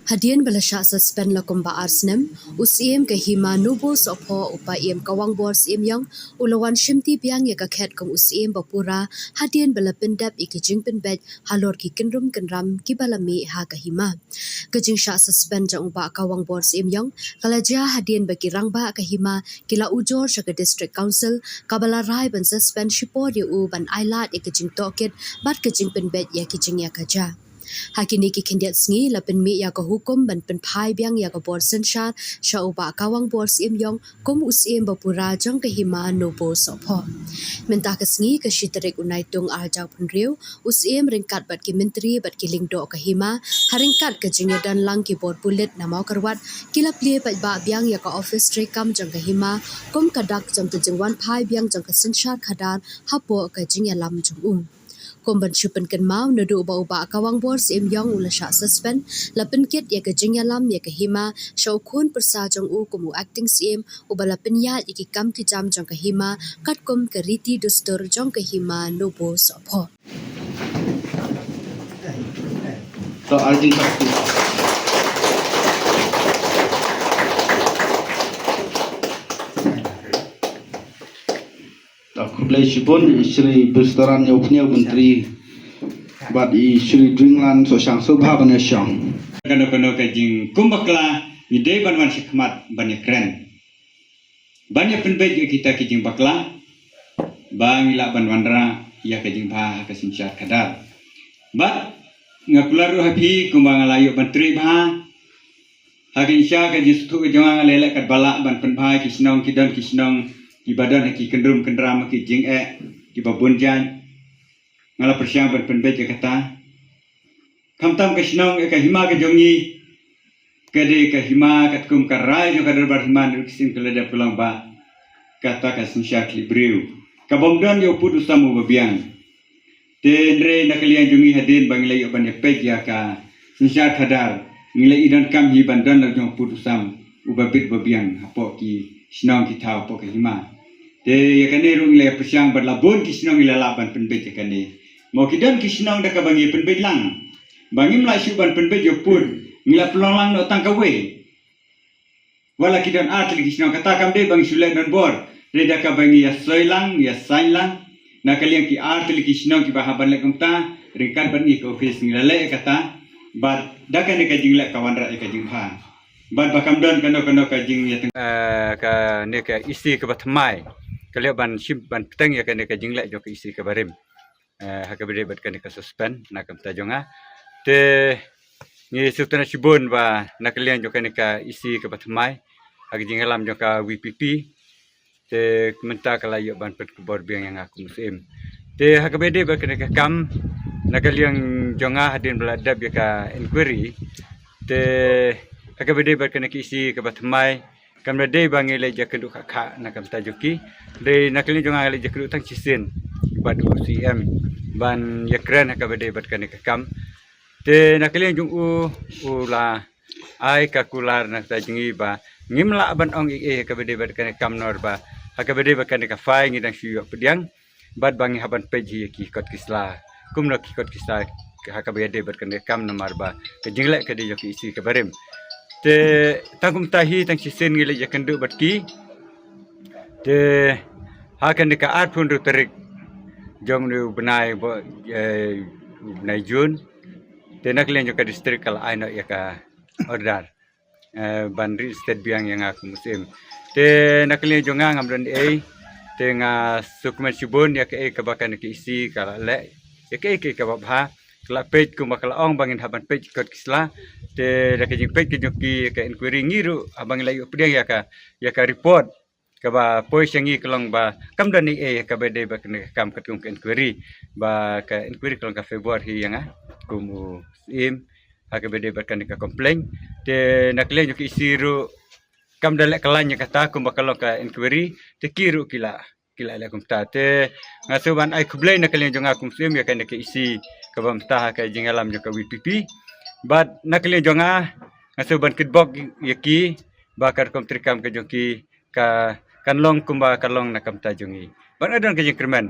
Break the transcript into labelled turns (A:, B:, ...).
A: Hadian belasyak suspend lakum ba arsnem, usiem ke hima nubo sopho upa iem kawang bors iem yang, ulawan shimti biang ya kakhet kum usiem bapura, hadian bela pendap iki jingpen bed, halor ki kenrum kenram ki balami ha kahima. Kejing syak suspend jang upa kawang bors iem yang, kalaja hadian bagi rangba kahima, kila ujor syaga district council, kabala rai ban suspend shipor ya u ban ailat ya kejing toket, bat kejing pen bed ya kejing ya kaja. Hakini ki kendiat sengi la pen mi ya ka hukum ban pen phai biang ya ka bor senshar sha uba kawang bor sim yong kum usim bapura jang ka hima no bo sopho menta ka sengi ka shitarik unai tung arjau pun riu usim ringkat bat ki menteri bat ki lingdo ka hima haringkat ka jingya dan lang ki bor bulet na mau karwat kila plie bat ba biang ya ka office trekam jang ka hima kum kadak jam tu jingwan phai biang jang ka senshar khadar hapo ka jingya lam jung Komban syupen kan mau nadu uba-uba kawang bor sim yong ula syak suspend lapen kit ya ke jingya lam ya ke hima syau kun persa jong u kumu acting sim uba lapen ya iki kam ki jam jong ke hima kat kum ke riti dustur jong ke hima nobo sopho.
B: So arjing sakti. Kublai Shibun Shri Bersaran Yopnya Menteri Bad Shri Dringlan Sosyang Sobha Banya Syang
C: Kano kajing kumbakla ide banwan shikmat banyak keren banyak penbej kita kajing bakla bangila banwanra ya kajing bah kasing syar kadar bat ngakularu hapi kumbang layu menteri bah hakin syar kajing suku kajang lelek kat balak ban penbah kisnong kidan kisnong ibadan ki kendrum kendram ki jing ki babunjan ngala persyang ban penbej kata kamtam ke sinong ke hima ke jongi kede ke hima kat kum karai jo kadar bar hima dur kisim kelada pulang ba kata ka sinsyak libriu kabomdan yo pudu samu babiang tenre nakalian jongi hadin bangilai ban pej ya ka sinsyak kadar ngilai idan kam hi bandan jo pudu sam ubabit babiang hapo ki sinong ki tau po ke hima te ya kane rung le persyang berlabun ki sinong ilala ban penbej kane mo kidan ki sinong da ka bangi penbej lang bangi mlai syuban penbej yo pun ngila pelolang no tangkawe wala kidan atli kisno kata kam de bangi sulai dan bor reda ka bangi ya soilang ya sainlang na kalian ki atli kisno ki bahaban le kumta ringkat bangi ke office ngila le kata bat dakan ka jingla kawan ra ka jingha bat bakam dan kano ka jing ya ka ne ka isi ke batmai kalian ban ship ban petang ya ka ne ka jingla jo ka isi ke barim hakabede bat ka ne ka suspend na kam ta jonga te ni sutana shibun ba nakalian joka nika isi ke batmai agi jingalam joka WPP te menta kala yo ban pet kubor biang yang aku musim te hakabede ba kena kam nakalian jonga hadin beladab ya ka inquiry te hakabede ba kena isi ke batmai kamra de bangi le jakendu kha nakam tajuki de nakalian jonga le jakendu tang cisin bad UCM ban yakran hakabede ba kena kam te nakalian jung ula ai kakular nak tajingi ba ngimla ban ong ka bede bad kan kamnor ba hakabede ba kan ka fai ngidang syuk pediang bad bangi haban peji ki kot kisla kumna ki kot kisla hakabede bad kan kam namar ba ke jinglek ke de yoki isi ke barem te tangkum tahi tang sisen ngile jakendu bad ki te hakan ka art pun terik jong nu benai bo benai jun tenak lian juga distrik kalau aino ya ka order bandri state biang yang aku musim tenak lian juga ngamdan tengah sukmen sibun ya ke kebakan ke isi kalau le ya ke kababha kalau page ku bakal ong bangin haban page kot kisla te dak jing page ke joki ke inquiry ngiru abang layu pediang ya ka report kaba pois yang kelong ba kamdan ka bede ba kam katung ke inquiry ba ka inquiry kelong ka Februari yang kumu im hakabede berkan ka komplain te naklen yo isiru kam dalek kalanya kata kum bakal ka inquiry te kiru kila le kum ta te ngasuban ai kublai naklen jo ngakum sim ya kan ke isi ka bamta ka jingalam jo ka WPP but naklen jo ngasuban kitbok yaki bakar kom trikam ka joki ka kanlong kumba kalong nakam tajungi ban adan ka jingkremen